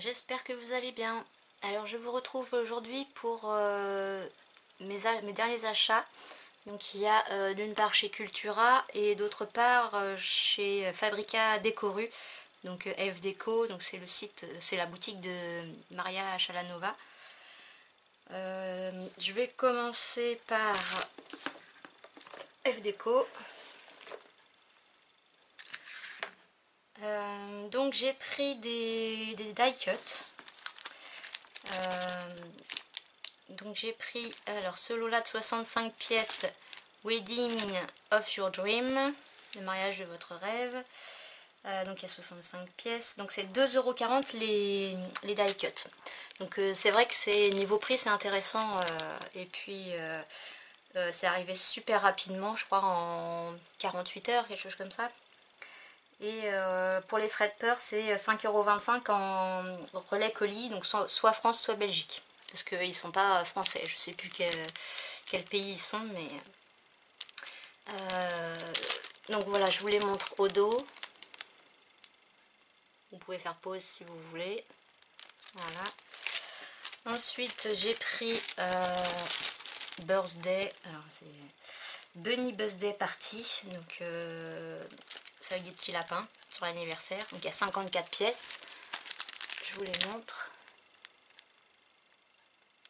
j'espère que vous allez bien. Alors je vous retrouve aujourd'hui pour mes derniers achats. Donc il y a d'une part chez Cultura et d'autre part chez Fabrica Décoru. Donc F Déco, donc c'est le site, c'est la boutique de Maria Chalanova. Je vais commencer par F Déco. Donc j'ai pris des die cut. Donc j'ai pris alors ce lot-là de 65 pièces, Wedding of Your Dream, le mariage de votre rêve. Donc il y a 65 pièces, donc c'est 2,40 € les die cut. Donc c'est vrai que c'est niveau prix c'est intéressant, et puis c'est arrivé super rapidement, je crois en 48 heures, quelque chose comme ça. Et pour les frais de port c'est 5,25 € en relais colis, donc soit France soit Belgique. Parce qu'ils sont pas français, je sais plus quel pays ils sont, mais... donc voilà, je vous les montre au dos. Vous pouvez faire pause si vous voulez. Voilà. Ensuite, j'ai pris Birthday. Alors, c'est Bunny Birthday Party. Donc, c'est avec des petits lapins sur l'anniversaire. Donc, il y a 54 pièces. Je vous les montre.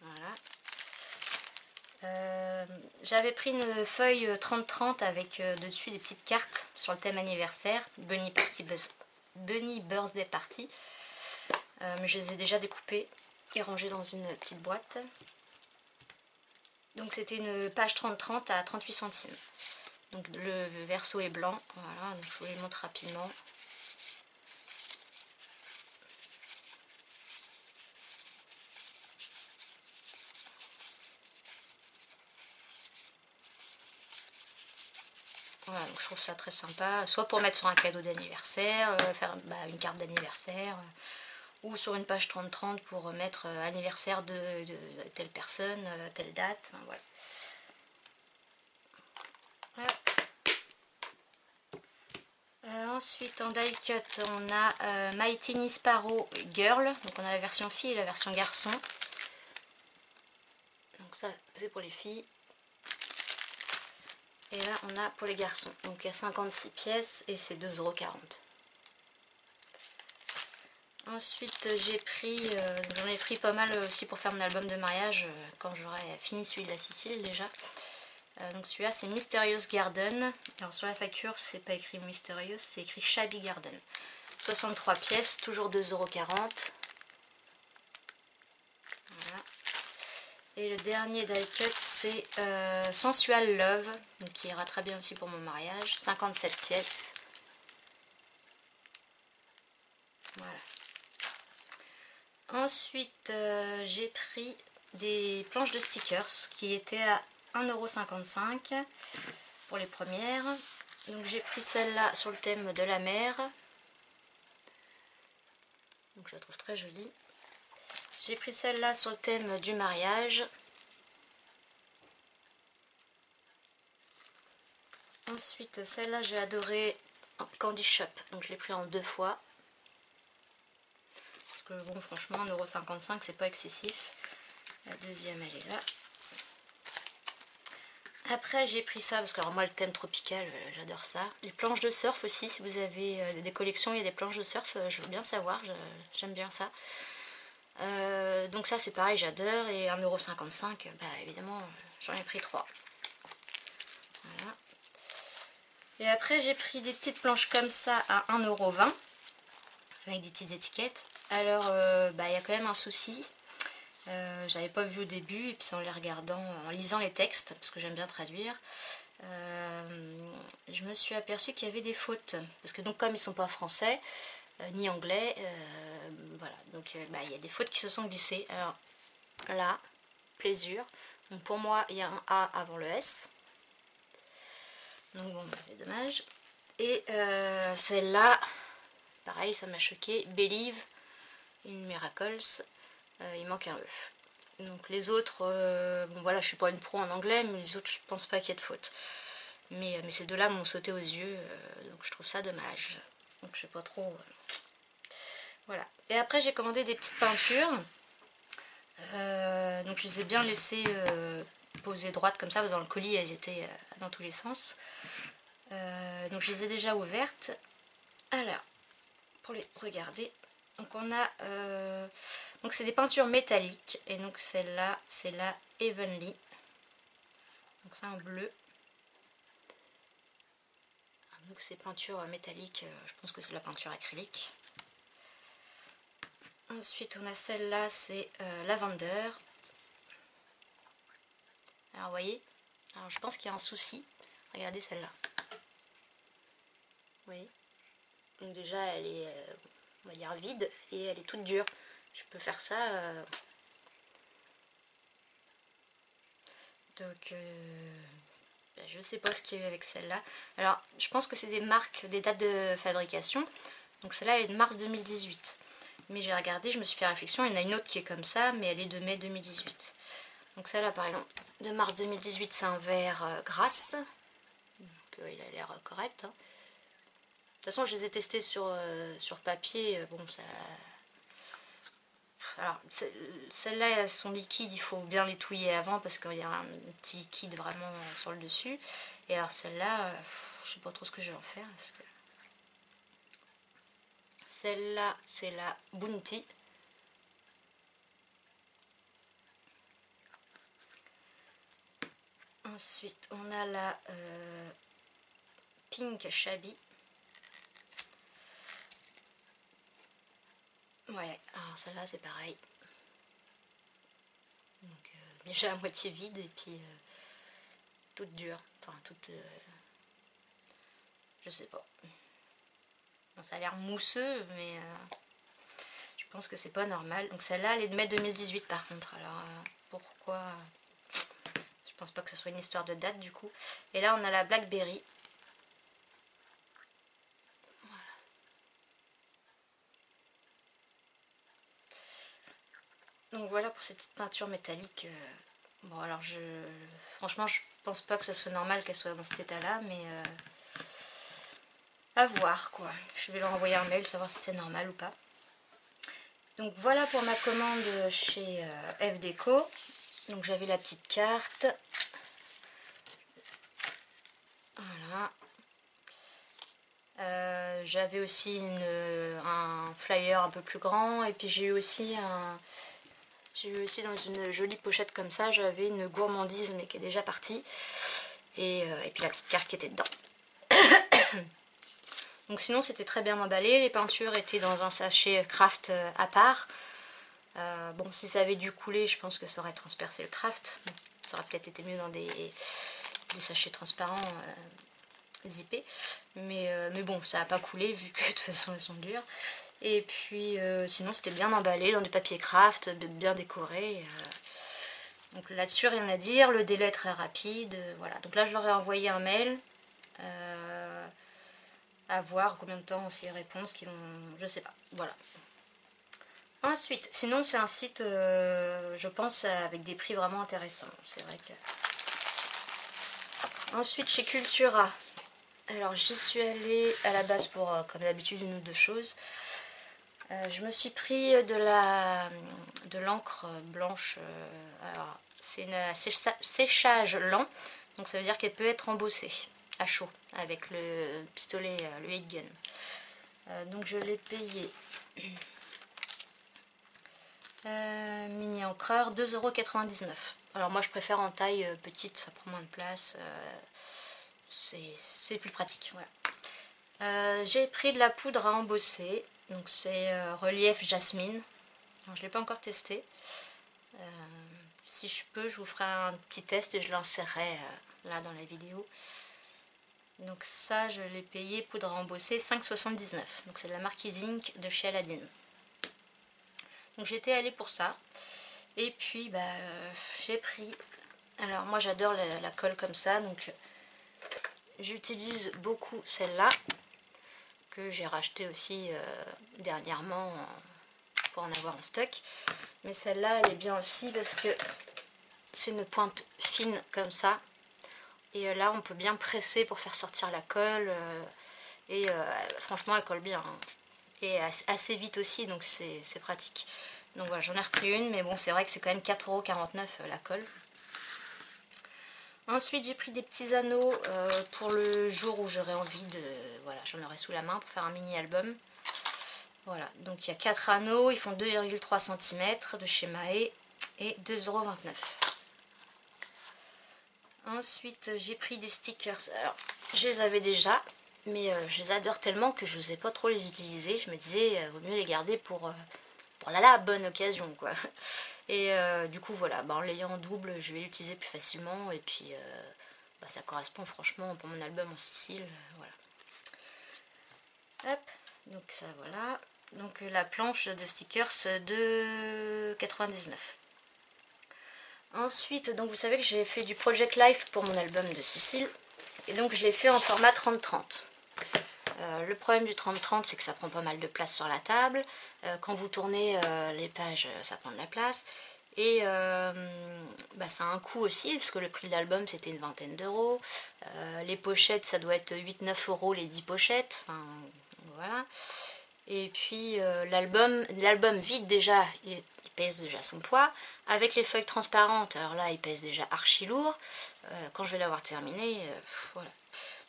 Voilà. J'avais pris une feuille 30-30 avec dessus des petites cartes sur le thème anniversaire. Bunny Birthday Party. Mais je les ai déjà découpées et rangées dans une petite boîte. Donc c'était une page 30-30 à 38 centimes. Donc le verso est blanc. Voilà, donc je vous les montre rapidement. Voilà, donc je trouve ça très sympa, soit pour mettre sur un cadeau d'anniversaire, faire une carte d'anniversaire, ou sur une page 30-30 pour mettre anniversaire de telle personne, telle date, enfin, voilà. Ensuite en die cut on a My Tiny Sparrow Girl, donc on a la version fille et la version garçon. Donc ça c'est pour les filles. Et là on a pour les garçons, donc il y a 56 pièces et c'est 2,40 €. Ensuite j'ai pris, j'en ai pris pas mal aussi pour faire mon album de mariage quand j'aurai fini celui de la Sicile déjà. Donc celui-là c'est Mysterious Garden. Alors sur la facture c'est pas écrit Mysterious, c'est écrit Shabby Garden. 63 pièces, toujours 2,40 €. Voilà. Et le dernier die cut c'est Sensual Love, donc qui ira très bien aussi pour mon mariage, 57 pièces. Voilà. Ensuite j'ai pris des planches de stickers qui étaient à 1,55 € pour les premières. Donc j'ai pris celle-là sur le thème de la mer. Donc je la trouve très jolie. J'ai pris celle-là sur le thème du mariage. Ensuite, celle-là, j'ai adoré Candy Shop. Donc je l'ai pris en 2 fois. Parce que bon, franchement, 1,55 €, c'est pas excessif. La deuxième, elle est là. Après, j'ai pris ça, parce que alors, moi, le thème tropical, j'adore ça. Les planches de surf aussi, si vous avez des collections, il y a des planches de surf, je veux bien savoir, j'aime bien ça. Donc ça c'est pareil, j'adore, et 1,55 €, bah évidemment j'en ai pris 3. Voilà. Et après j'ai pris des petites planches comme ça à 1,20 € avec des petites étiquettes. Alors il y a quand même un souci, j'avais pas vu au début, et puis en les regardant, en lisant les textes, parce que j'aime bien traduire, je me suis aperçue qu'il y avait des fautes, parce que donc comme ils sont pas français, ni anglais, voilà, donc il y a des fautes qui se sont glissées. Alors là, plaisir, donc pour moi il y a un A avant le S, donc bon c'est dommage. Et celle-là, pareil, ça m'a choqué, Believe in Miracles, il manque un E. Donc les autres, bon voilà, je suis pas une pro en anglais, mais les autres je pense pas qu'il y ait de faute. Mais ces deux-là m'ont sauté aux yeux, donc je trouve ça dommage. Donc je sais pas trop... Voilà. Et après j'ai commandé des petites peintures. Donc je les ai bien laissées poser droite comme ça, dans le colis elles étaient dans tous les sens. Donc je les ai déjà ouvertes. Alors, pour les regarder, donc on a donc c'est des peintures métalliques, et donc celle-là c'est la Heavenly, donc c'est un bleu. Donc c'est peinture métallique, je pense que c'est de la peinture acrylique. Ensuite on a celle-là, c'est Lavender. Alors vous voyez, alors je pense qu'il y a un souci. Regardez celle-là. Vous voyez, donc déjà elle est, on va dire, vide, et elle est toute dure. Je peux faire ça. Donc je sais pas ce qu'il y a eu avec celle-là. Alors je pense que c'est des marques, des dates de fabrication. Donc celle-là elle est de mars 2018. Mais j'ai regardé, je me suis fait réflexion, il y en a une autre qui est comme ça, mais elle est de mai 2018. Donc celle-là par exemple, de mars 2018, c'est un vert grasse. Donc il a l'air correct. Hein. De toute façon je les ai testés sur papier, bon ça... Alors celles-là elles sont liquides, il faut bien les touiller avant parce qu'il y a un petit liquide vraiment sur le dessus. Et alors celle-là, je sais pas trop ce que je vais en faire. Parce que... Celle-là c'est la Bounty. Ensuite on a la Pink Shabby. Ouais, alors celle-là c'est pareil. Donc déjà à moitié vide et puis toute dure. Enfin toute... je sais pas. Bon, ça a l'air mousseux mais je pense que c'est pas normal. Donc celle-là elle est de mai 2018 par contre. Alors pourquoi... Je pense pas que ce soit une histoire de date du coup. Et là on a la Blackberry. Donc voilà pour ces petites peintures métalliques. Bon alors franchement je pense pas que ce soit normal qu'elle soit dans cet état là, mais à voir quoi. Je vais leur envoyer un mail, savoir si c'est normal ou pas. Donc voilà pour ma commande chez F Déco. Donc j'avais la petite carte. Voilà. J'avais aussi un flyer un peu plus grand, et puis j'ai eu aussi dans une jolie pochette comme ça, j'avais une gourmandise mais qui est déjà partie, et puis la petite carte qui était dedans. Donc sinon c'était très bien emballé, les peintures étaient dans un sachet craft à part. Bon, si ça avait dû couler, je pense que ça aurait transpercé le craft. Ça aurait peut-être été mieux dans des sachets transparents zippés. Mais bon, ça n'a pas coulé vu que de toute façon elles sont dures. Et puis sinon c'était bien emballé dans du papier craft, bien décoré. Donc là-dessus rien à dire, le délai est très rapide. Voilà, donc là je leur ai envoyé un mail. À voir combien de temps s'ils répondent, ce qu'ils vont... je sais pas, voilà. Ensuite, sinon c'est un site, je pense, avec des prix vraiment intéressants. C'est vrai que... Ensuite, chez Cultura. Alors, j'y suis allée à la base pour, comme d'habitude, une ou deux choses. Je me suis pris de l'encre blanche. Alors, c'est un séchage lent. Donc, ça veut dire qu'elle peut être embossée à chaud avec le pistolet, le heat gun. Donc, je l'ai payé... mini encreur 2,99 €. Alors moi je préfère en taille petite, ça prend moins de place, c'est plus pratique. Voilà. J'ai pris de la poudre à embosser, donc c'est relief jasmine. Alors, je ne l'ai pas encore testé. Si je peux, je vous ferai un petit test et je l'insérerai là dans la vidéo. Donc ça je l'ai payé poudre à embosser 5,79 €. Donc c'est de la marque Zinc de chez Aladdin. Donc j'étais allée pour ça. Et puis bah, j'ai pris... Alors moi j'adore la colle comme ça. Donc j'utilise beaucoup celle-là. Que j'ai racheté aussi dernièrement pour en avoir en stock. Mais celle-là elle est bien aussi parce que c'est une pointe fine comme ça. Et là on peut bien presser pour faire sortir la colle. Et franchement elle colle bien. Hein. et assez vite aussi, donc c'est pratique. Donc voilà, j'en ai repris une, mais bon, c'est vrai que c'est quand même 4,49 € la colle. Ensuite, j'ai pris des petits anneaux pour le jour où j'aurai envie de... Voilà, j'en aurai sous la main pour faire un mini-album. Voilà, donc il y a 4 anneaux, ils font 2,3 cm de chez Mahé et 2,29 €. Ensuite, j'ai pris des stickers. Alors, je les avais déjà, mais je les adore tellement que je n'osais pas trop les utiliser. Je me disais, vaut mieux les garder pour la bonne occasion, quoi. Et du coup, voilà, en l'ayant en double, je vais l'utiliser plus facilement. Et puis, ça correspond franchement pour mon album en Sicile. Voilà. Hop, donc ça, voilà. Donc la planche de stickers de 99. Ensuite, donc vous savez que j'ai fait du Project Life pour mon album de Sicile. Et donc je l'ai fait en format 30-30. Le problème du 30-30, c'est que ça prend pas mal de place sur la table. Quand vous tournez les pages, ça prend de la place. Et ça a un coût aussi, parce que le prix de l'album c'était une vingtaine d'euros. Les pochettes, ça doit être 8-9 € les 10 pochettes. Enfin, voilà. Et puis l'album vide déjà, il pèse déjà son poids. Avec les feuilles transparentes, alors là il pèse déjà archi lourd. Quand je vais l'avoir terminé, voilà.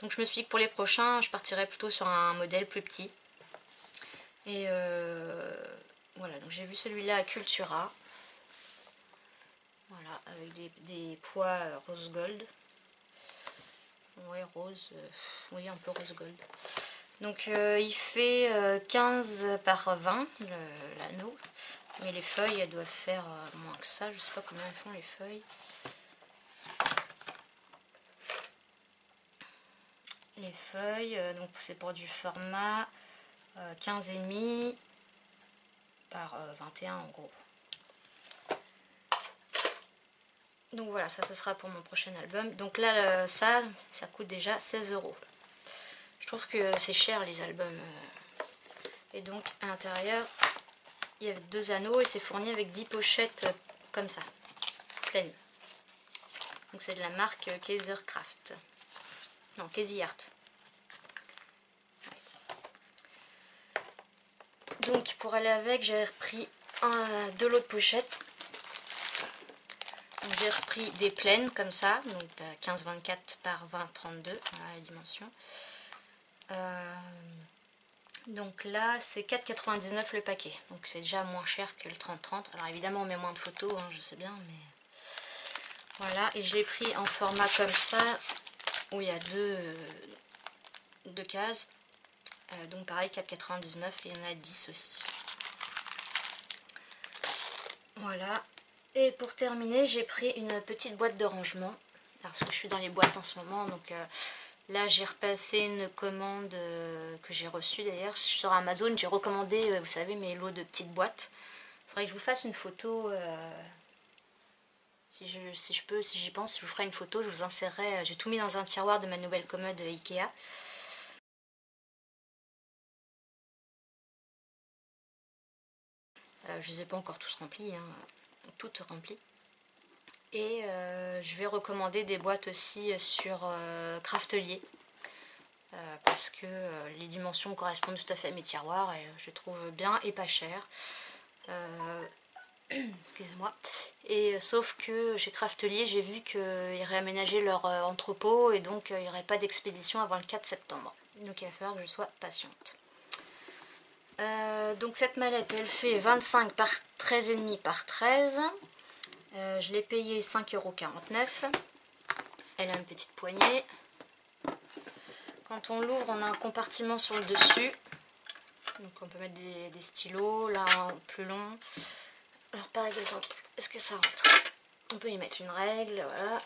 Donc je me suis dit que pour les prochains, je partirais plutôt sur un modèle plus petit. Et voilà, donc j'ai vu celui-là à Cultura. Voilà, avec des poids rose gold. Ouais, rose, oui, un peu rose gold. Donc il fait 15 par 20 l'anneau. Mais les feuilles, elles doivent faire moins que ça. Je sais pas combien elles font les feuilles. Les feuilles, donc c'est pour du format 15,5 par 21 en gros. Donc voilà, ça ce sera pour mon prochain album. Donc là, ça coûte déjà 16 €. Je trouve que c'est cher les albums. Et donc à l'intérieur, il y a 2 anneaux et c'est fourni avec 10 pochettes comme ça, pleines. Donc c'est de la marque Kaisercraft. Non, Casey Art. Donc pour aller avec, j'ai repris 2 lots de pochettes. J'ai repris des plaines comme ça, donc 15-24 par 20-32, voilà la dimension. Donc là c'est 4,99 € le paquet, donc c'est déjà moins cher que le 30-30. Alors évidemment on met moins de photos, hein, je sais bien, mais voilà. Et je l'ai pris en format comme ça, où il y a deux cases. Donc pareil 4,99 € et il y en a 10 aussi. Voilà. Et pour terminer, j'ai pris une petite boîte de rangement. Alors, parce que je suis dans les boîtes en ce moment, donc là j'ai repassé une commande que j'ai reçue d'ailleurs sur Amazon. J'ai recommandé, vous savez, mes lots de petites boîtes. Il faudrait que je vous fasse une photo. Si je peux, si j'y pense, je vous ferai une photo, je vous insérerai. J'ai tout mis dans un tiroir de ma nouvelle commode Ikea. Je ne les ai pas encore tous remplis, hein, toutes remplies. Et je vais recommander des boîtes aussi sur Craftelier. Parce que les dimensions correspondent tout à fait à mes tiroirs et je les trouve bien et pas cher. Excusez-moi. Et sauf que chez Craftelier, j'ai vu qu'ils réaménageaient leur entrepôt et donc il n'y aurait pas d'expédition avant le 4 septembre. Donc il va falloir que je sois patiente. Donc cette mallette, elle fait 25 par 13,5 par 13. Je l'ai payée 5,49 €. Elle a une petite poignée. Quand on l'ouvre, on a un compartiment sur le dessus. Donc on peut mettre des stylos, là un plus long. Alors par exemple, est-ce que ça rentre? On peut y mettre une règle, voilà.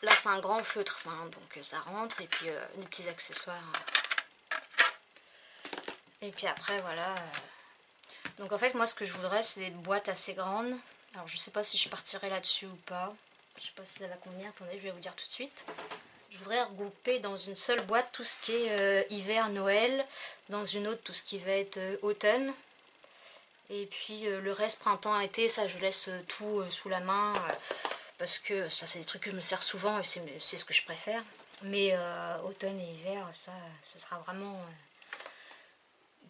Là c'est un grand feutre, ça, hein, donc ça rentre. Et puis des petits accessoires. Et puis après, voilà. Donc en fait, moi ce que je voudrais, c'est des boîtes assez grandes. Alors je sais pas si je partirai là-dessus ou pas. Je sais pas si ça va convenir. Attendez, je vais vous dire tout de suite. Je voudrais regrouper dans une seule boîte tout ce qui est hiver, Noël. Dans une autre, tout ce qui va être automne. Et puis le reste, printemps, été, ça je laisse tout sous la main. Parce que ça, c'est des trucs que je me sers souvent et c'est ce que je préfère. Mais automne et hiver, ça, ce sera vraiment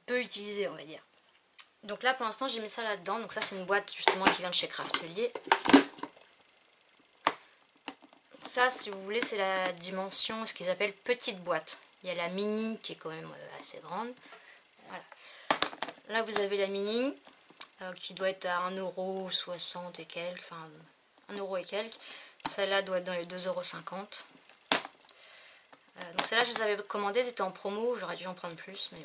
peu utilisé, on va dire. Donc là pour l'instant j'ai mis ça là-dedans. Donc ça c'est une boîte justement qui vient de chez Craftelier. Donc ça si vous voulez c'est la dimension, ce qu'ils appellent petite boîte. Il y a la mini qui est quand même assez grande. Voilà. Là vous avez la mini qui doit être à 1,60 € et quelques, enfin 1 € et quelques. Celle-là doit être dans les 2,50 €. Donc celle-là je les avais commandées, elles étaient en promo, j'aurais dû en prendre plus. Mais...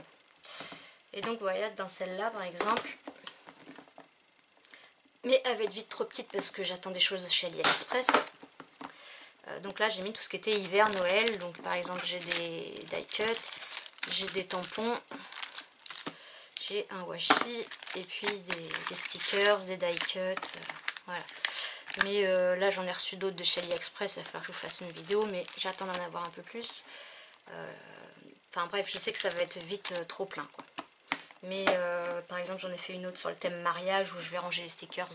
Et donc voilà, dans celle-là par exemple, mais elle va être vite trop petite parce que j'attends des choses de chez AliExpress. Donc là j'ai mis tout ce qui était hiver, Noël. Donc par exemple j'ai des die cuts, j'ai des tampons, j'ai un washi et puis des stickers, des die cuts, voilà. Mais là j'en ai reçu d'autres de chez AliExpress, il va falloir que je vous fasse une vidéo, mais j'attends d'en avoir un peu plus. Enfin bref, je sais que ça va être vite trop plein quoi. Mais par exemple j'en ai fait une autre sur le thème mariage où je vais ranger les stickers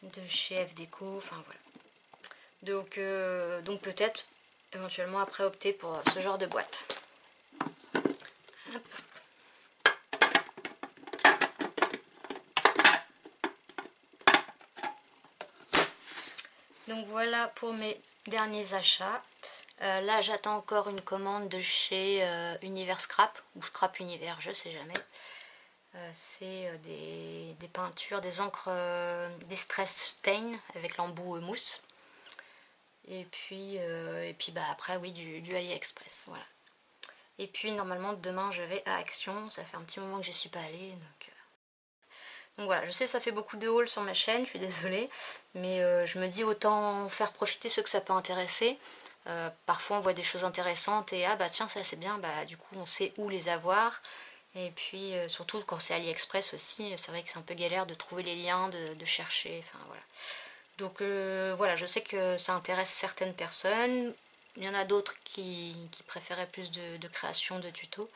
de chez F Déco, enfin voilà. Donc peut-être éventuellement après opter pour ce genre de boîte. Hop. Donc voilà pour mes derniers achats. Là j'attends encore une commande de chez Univers Scrap ou Scrap Univers, je sais jamais. C'est des peintures, des encres, des stress stain avec l'embout mousse. Et puis bah après oui du AliExpress, voilà. Et puis normalement demain je vais à Action, ça fait un petit moment que j'y suis pas allée. Donc voilà, je sais ça fait beaucoup de hauls sur ma chaîne, je suis désolée. Mais je me dis autant faire profiter ceux que ça peut intéresser. Parfois on voit des choses intéressantes et ah bah tiens ça c'est bien, bah du coup on sait où les avoir. Et puis surtout quand c'est AliExpress aussi, c'est vrai que c'est un peu galère de trouver les liens, de chercher, enfin voilà. Donc voilà, je sais que ça intéresse certaines personnes. Il y en a d'autres qui préféraient plus de création, de tutos.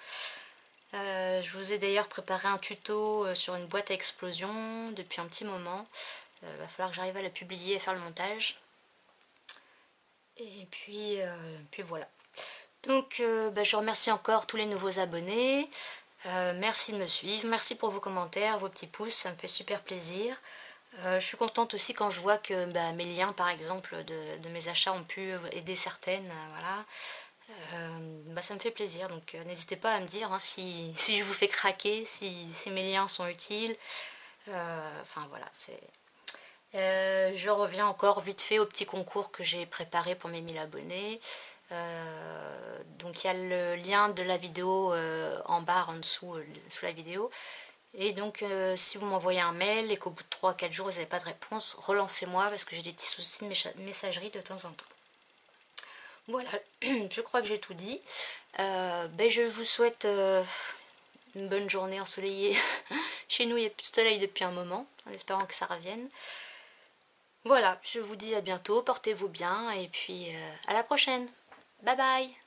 Je vous ai d'ailleurs préparé un tuto sur une boîte à explosion depuis un petit moment. Il va falloir que j'arrive à la publier et faire le montage. Et puis voilà. Donc bah, je remercie encore tous les nouveaux abonnés. Merci de me suivre. Merci pour vos commentaires, vos petits pouces, ça me fait super plaisir. Je suis contente aussi quand je vois que bah, mes liens par exemple de mes achats ont pu aider certaines, voilà. Bah, ça me fait plaisir, donc n'hésitez pas à me dire hein, si je vous fais craquer, si mes liens sont utiles. Enfin voilà, je reviens encore vite fait au petit concours que j'ai préparé pour mes 1000 abonnés. Donc il y a le lien de la vidéo en barre en dessous sous la vidéo. Et donc si vous m'envoyez un mail et qu'au bout de 3-4 jours vous n'avez pas de réponse, relancez-moi parce que j'ai des petits soucis de messagerie de temps en temps. Voilà, je crois que j'ai tout dit. Ben je vous souhaite une bonne journée ensoleillée. Chez nous il y a plus de soleil depuis un moment, en espérant que ça revienne. Voilà, je vous dis à bientôt, portez-vous bien et puis à la prochaine. Bye bye.